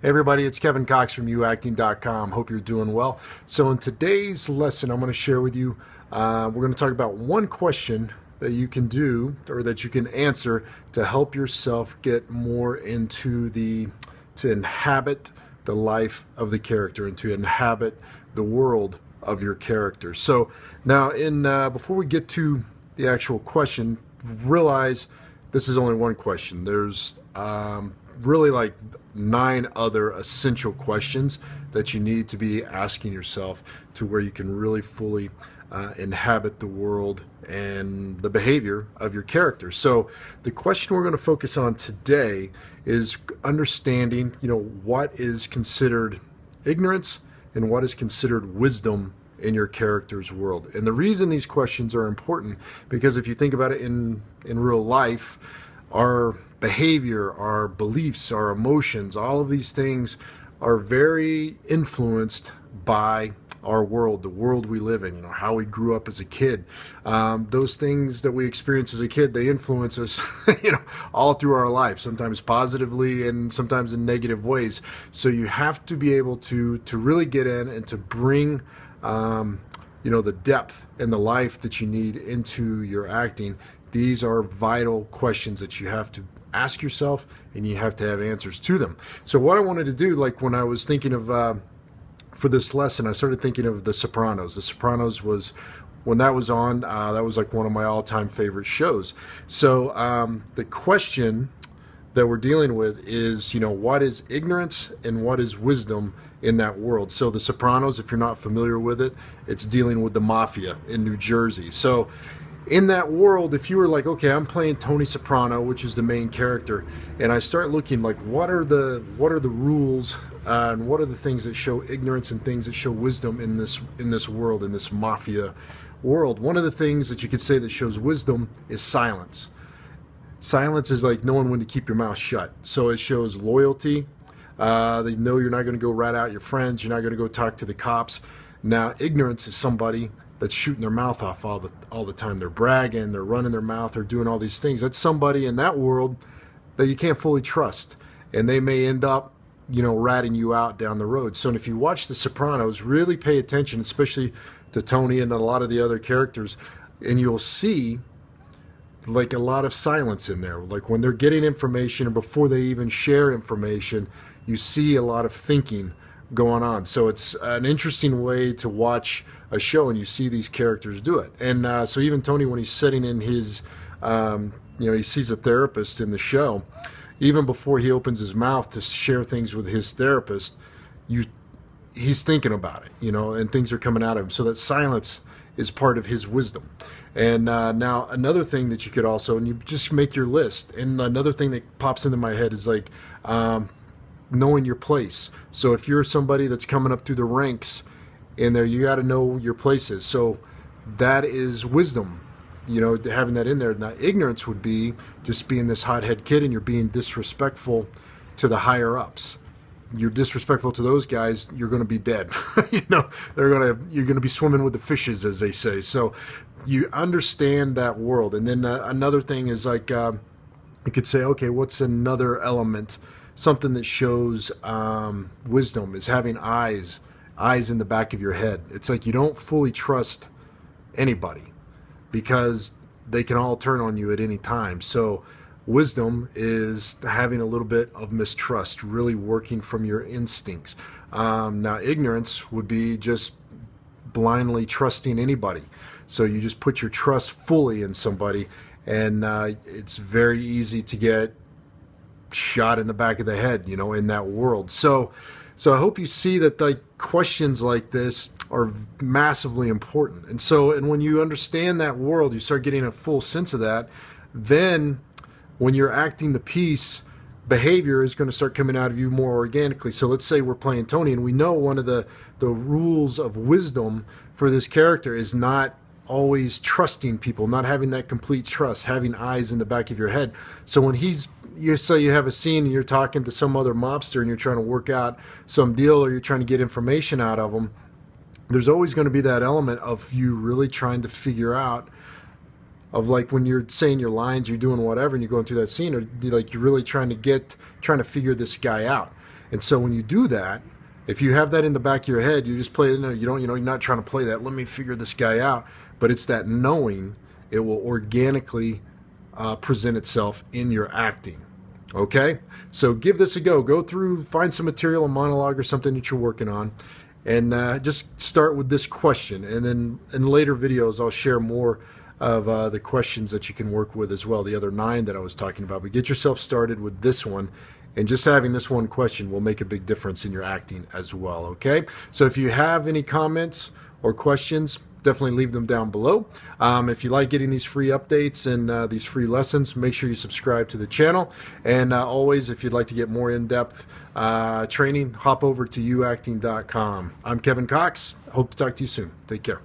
Hey everybody, it's Kevin Cox from YouActing.com. Hope you're doing well. So in today's lesson, I'm going to share with you, we're going to talk about one question that you can do or that you can answer to help yourself get more to inhabit the life of the character and to inhabit the world of your character. So now before we get to the actual question, realize this is only one question. There's really like 9 other essential questions that you need to be asking yourself to where you can really fully inhabit the world and the behavior of your character. So the question we're going to focus on today is understanding, what is considered ignorance and what is considered wisdom in your character's world. And the reason these questions are important, because if you think about it in real life, our behavior, our beliefs, our emotions, all of these things are very influenced by our world, the world we live in, how we grew up as a kid. Those things that we experience as a kid, they influence us, all through our life, sometimes positively and sometimes in negative ways. So you have to be able to really get in and to bring the depth and the life that you need into your acting. These are vital questions that you have to ask yourself, and you have to have answers to them. So what I wanted to do, like when I was thinking of, for this lesson, I started thinking of The Sopranos. The Sopranos was, when that was on, that was like one of my all-time favorite shows. So the question that we're dealing with is, what is ignorance and what is wisdom in that world? So The Sopranos, if you're not familiar with it, it's dealing with the mafia in New Jersey. So in that world, if you were like, okay, I'm playing Tony Soprano, which is the main character, and I start looking like, what are the rules and what are the things that show ignorance and things that show wisdom in this world, in this mafia world? One of the things that you could say that shows wisdom is silence. Silence is like knowing when to keep your mouth shut. So it shows loyalty. They know you're not going to go rat out your friends. You're not going to go talk to the cops. Now, ignorance is somebody that's shooting their mouth off all the time. They're bragging, they're running their mouth, they're doing all these things. That's somebody in that world that you can't fully trust. And they may end up, ratting you out down the road. So if you watch The Sopranos, really pay attention, especially to Tony and a lot of the other characters, and you'll see like a lot of silence in there. Like when they're getting information and before they even share information, you see a lot of thinking going on. So it's an interesting way to watch a show and you see these characters do it. And so even Tony, when he's sitting in his, he sees a therapist in the show, even before he opens his mouth to share things with his therapist, he's thinking about it, and things are coming out of him. So that silence is part of his wisdom. And now another thing that you could also, and you just make your list, and another thing that pops into my head is like knowing your place. So if you're somebody that's coming up through the ranks in there, you got to know your places. So that is wisdom, having that in there. Now, ignorance would be just being this hothead kid and you're being disrespectful to the higher ups. You're disrespectful to those guys, you're going to be dead. You're going to be swimming with the fishes, as they say. So you understand that world. And then another thing is like, you could say, okay, what's another element? Something that shows wisdom is having eyes in the back of your head. It's like you don't fully trust anybody because they can all turn on you at any time. So wisdom is having a little bit of mistrust, really working from your instincts. Now, ignorance would be just blindly trusting anybody. So you just put your trust fully in somebody, and it's very easy to get shot in the back of the head, in that world. So I hope you see that like questions like this are massively important. And when you understand that world, you start getting a full sense of that. Then when you're acting the piece, behavior is going to start coming out of you more organically. So let's say we're playing Tony, and we know one of the rules of wisdom for this character is not always trusting people, not having that complete trust, having eyes in the back of your head. So when you say you have a scene and you're talking to some other mobster and you're trying to work out some deal or you're trying to get information out of them, there's always going to be that element of you really trying to figure out, of like when you're saying your lines, you're doing whatever and you're going through that scene, or like you're really trying to figure this guy out. And so when you do that, if you have that in the back of your head, you just play, you're not trying to play that, let me figure this guy out, but it's that knowing. It will organically present itself in your acting. Okay? So give this a go. Go through, find some material, a monologue or something that you're working on, and just start with this question. And then in later videos, I'll share more of the questions that you can work with as well, the other 9 that I was talking about. But get yourself started with this one. And just having this one question will make a big difference in your acting as well, okay? So if you have any comments or questions, definitely leave them down below. If you like getting these free updates and these free lessons, make sure you subscribe to the channel. And always, if you'd like to get more in-depth training, hop over to YouActing.com. I'm Kevin Cox. Hope to talk to you soon. Take care.